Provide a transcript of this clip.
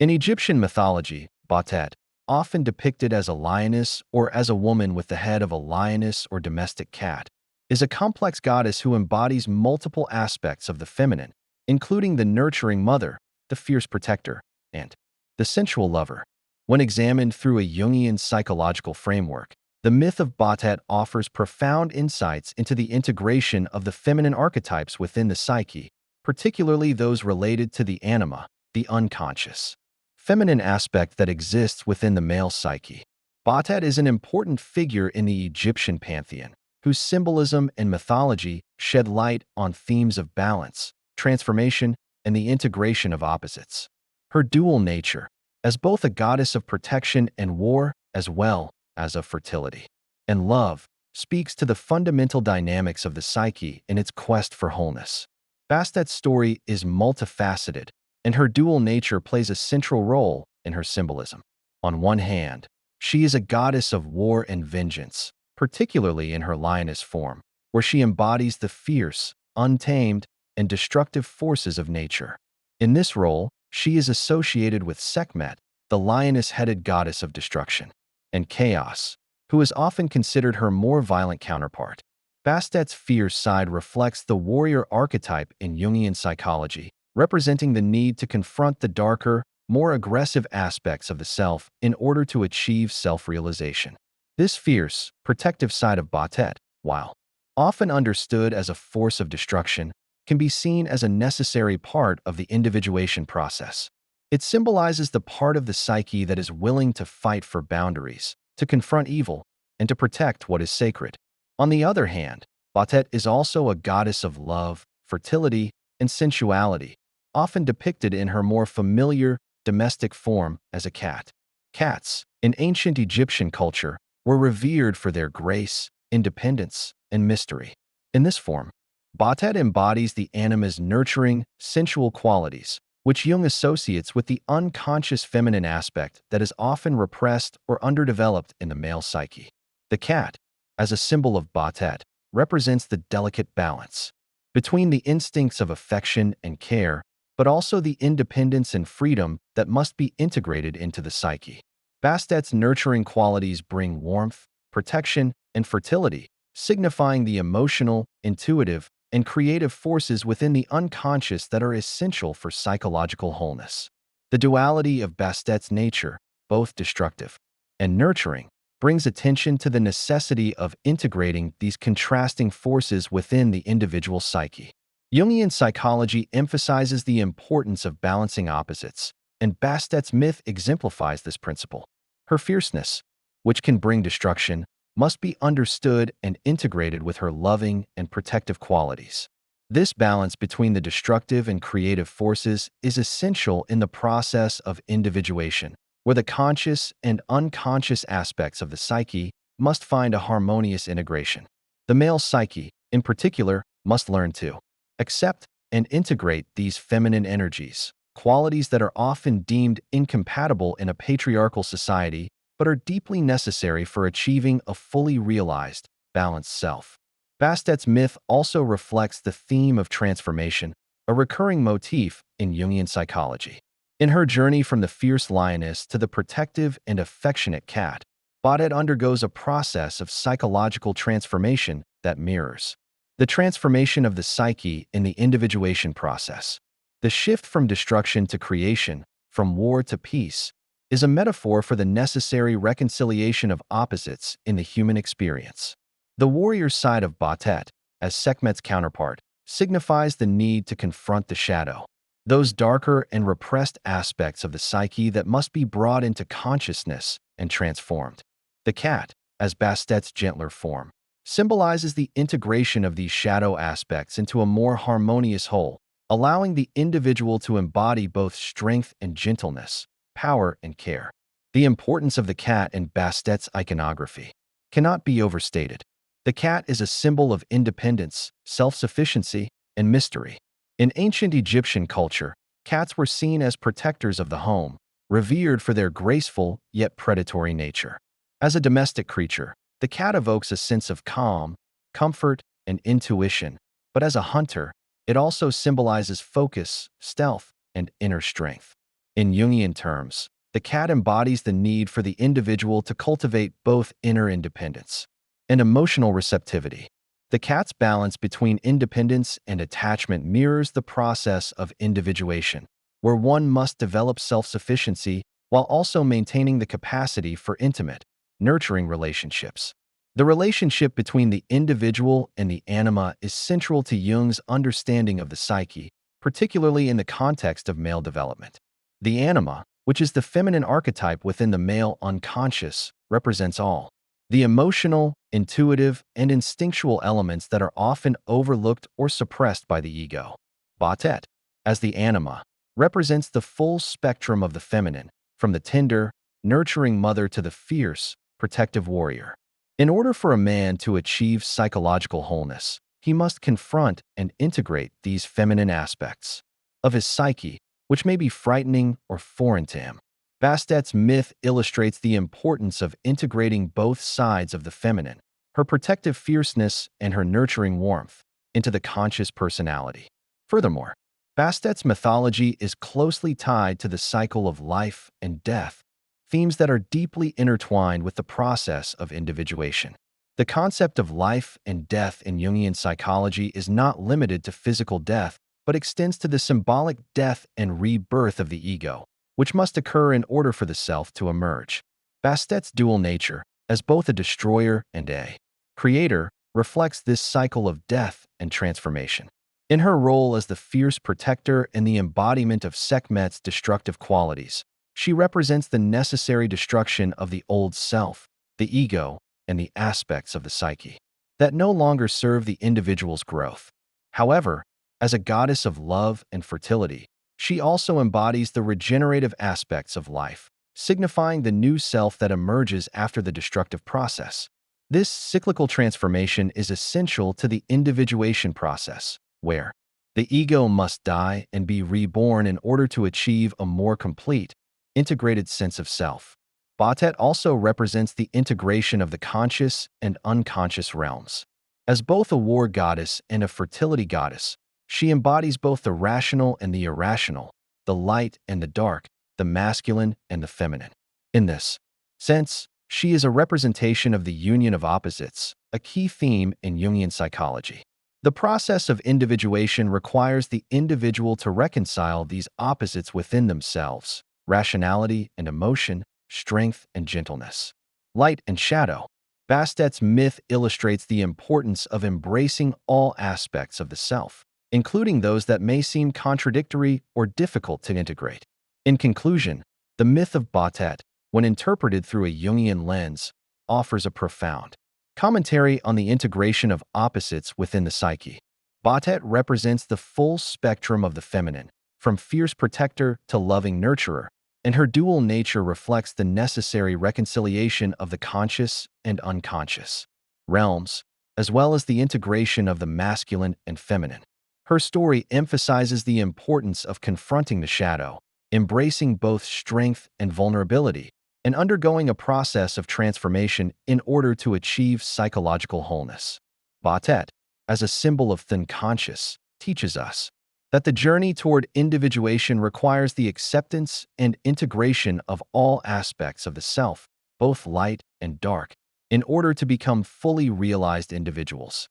In Egyptian mythology, Bastet, often depicted as a lioness or as a woman with the head of a lioness or domestic cat, is a complex goddess who embodies multiple aspects of the feminine, including the nurturing mother, the fierce protector, and the sensual lover. When examined through a Jungian psychological framework, the myth of Bastet offers profound insights into the integration of the feminine archetypes within the psyche, particularly those related to the anima, the unconscious feminine aspect that exists within the male psyche. Bastet is an important figure in the Egyptian pantheon, whose symbolism and mythology shed light on themes of balance, transformation, and the integration of opposites. Her dual nature, as both a goddess of protection and war, as well as of fertility and love, speaks to the fundamental dynamics of the psyche in its quest for wholeness. Bastet's story is multifaceted, and her dual nature plays a central role in her symbolism. On one hand, she is a goddess of war and vengeance, particularly in her lioness form, where she embodies the fierce, untamed, and destructive forces of nature. In this role, she is associated with Sekhmet, the lioness-headed goddess of destruction, and chaos, who is often considered her more violent counterpart. Bastet's fierce side reflects the warrior archetype in Jungian psychology, representing the need to confront the darker, more aggressive aspects of the self in order to achieve self-realization. This fierce, protective side of Bastet, while often understood as a force of destruction, can be seen as a necessary part of the individuation process. It symbolizes the part of the psyche that is willing to fight for boundaries, to confront evil, and to protect what is sacred. On the other hand, Bastet is also a goddess of love, fertility, and sensuality, often depicted in her more familiar, domestic form as a cat. Cats, in ancient Egyptian culture, were revered for their grace, independence, and mystery. In this form, Bastet embodies the anima's nurturing, sensual qualities, which Jung associates with the unconscious feminine aspect that is often repressed or underdeveloped in the male psyche. The cat, as a symbol of Bastet, represents the delicate balance between the instincts of affection and care, but also the independence and freedom that must be integrated into the psyche. Bastet's nurturing qualities bring warmth, protection, and fertility, signifying the emotional, intuitive, and creative forces within the unconscious that are essential for psychological wholeness. The duality of Bastet's nature, both destructive and nurturing, brings attention to the necessity of integrating these contrasting forces within the individual psyche. Jungian psychology emphasizes the importance of balancing opposites, and Bastet's myth exemplifies this principle. Her fierceness, which can bring destruction, must be understood and integrated with her loving and protective qualities. This balance between the destructive and creative forces is essential in the process of individuation, where the conscious and unconscious aspects of the psyche must find a harmonious integration. The male psyche, in particular, must learn to accept and integrate these feminine energies, qualities that are often deemed incompatible in a patriarchal society but are deeply necessary for achieving a fully realized, balanced self. Bastet's myth also reflects the theme of transformation, a recurring motif in Jungian psychology. In her journey from the fierce lioness to the protective and affectionate cat, Bastet undergoes a process of psychological transformation that mirrors the transformation of the psyche in the individuation process. The shift from destruction to creation, from war to peace, is a metaphor for the necessary reconciliation of opposites in the human experience. The warrior side of Bastet, as Sekhmet's counterpart, signifies the need to confront the shadow, those darker and repressed aspects of the psyche that must be brought into consciousness and transformed. The cat, as Bastet's gentler form, symbolizes the integration of these shadow aspects into a more harmonious whole, allowing the individual to embody both strength and gentleness, power and care. The importance of the cat in Bastet's iconography cannot be overstated. The cat is a symbol of independence, self-sufficiency, and mystery. In ancient Egyptian culture, cats were seen as protectors of the home, revered for their graceful yet predatory nature. As a domestic creature, the cat evokes a sense of calm, comfort, and intuition, but as a hunter, it also symbolizes focus, stealth, and inner strength. In Jungian terms, the cat embodies the need for the individual to cultivate both inner independence and emotional receptivity. The cat's balance between independence and attachment mirrors the process of individuation, where one must develop self-sufficiency while also maintaining the capacity for intimate, nurturing relationships. The relationship between the individual and the anima is central to Jung's understanding of the psyche, particularly in the context of male development. The anima, which is the feminine archetype within the male unconscious, represents all the emotional, intuitive, and instinctual elements that are often overlooked or suppressed by the ego. Bastet, as the anima, represents the full spectrum of the feminine, from the tender, nurturing mother to the fierce, protective warrior. In order for a man to achieve psychological wholeness, he must confront and integrate these feminine aspects of his psyche, which may be frightening or foreign to him. Bastet's myth illustrates the importance of integrating both sides of the feminine, her protective fierceness and her nurturing warmth, into the conscious personality. Furthermore, Bastet's mythology is closely tied to the cycle of life and death, themes that are deeply intertwined with the process of individuation. The concept of life and death in Jungian psychology is not limited to physical death, but extends to the symbolic death and rebirth of the ego, which must occur in order for the self to emerge. Bastet's dual nature, as both a destroyer and a creator, reflects this cycle of death and transformation. In her role as the fierce protector and the embodiment of Sekhmet's destructive qualities, she represents the necessary destruction of the old self, the ego, and the aspects of the psyche that no longer serve the individual's growth. However, as a goddess of love and fertility, she also embodies the regenerative aspects of life, signifying the new self that emerges after the destructive process. This cyclical transformation is essential to the individuation process, where the ego must die and be reborn in order to achieve a more complete, integrated sense of self. Bastet also represents the integration of the conscious and unconscious realms. As both a war goddess and a fertility goddess, she embodies both the rational and the irrational, the light and the dark, the masculine and the feminine. In this sense, she is a representation of the union of opposites, a key theme in Jungian psychology. The process of individuation requires the individual to reconcile these opposites within themselves: rationality and emotion, strength and gentleness, light and shadow. Bastet's myth illustrates the importance of embracing all aspects of the self, including those that may seem contradictory or difficult to integrate. In conclusion, the myth of Bastet, when interpreted through a Jungian lens, offers a profound commentary on the integration of opposites within the psyche. Bastet represents the full spectrum of the feminine, from fierce protector to loving nurturer, and her dual nature reflects the necessary reconciliation of the conscious and unconscious realms, as well as the integration of the masculine and feminine. Her story emphasizes the importance of confronting the shadow, embracing both strength and vulnerability, and undergoing a process of transformation in order to achieve psychological wholeness. Bastet, as a symbol of the unconscious, teaches us that the journey toward individuation requires the acceptance and integration of all aspects of the self, both light and dark, in order to become fully realized individuals.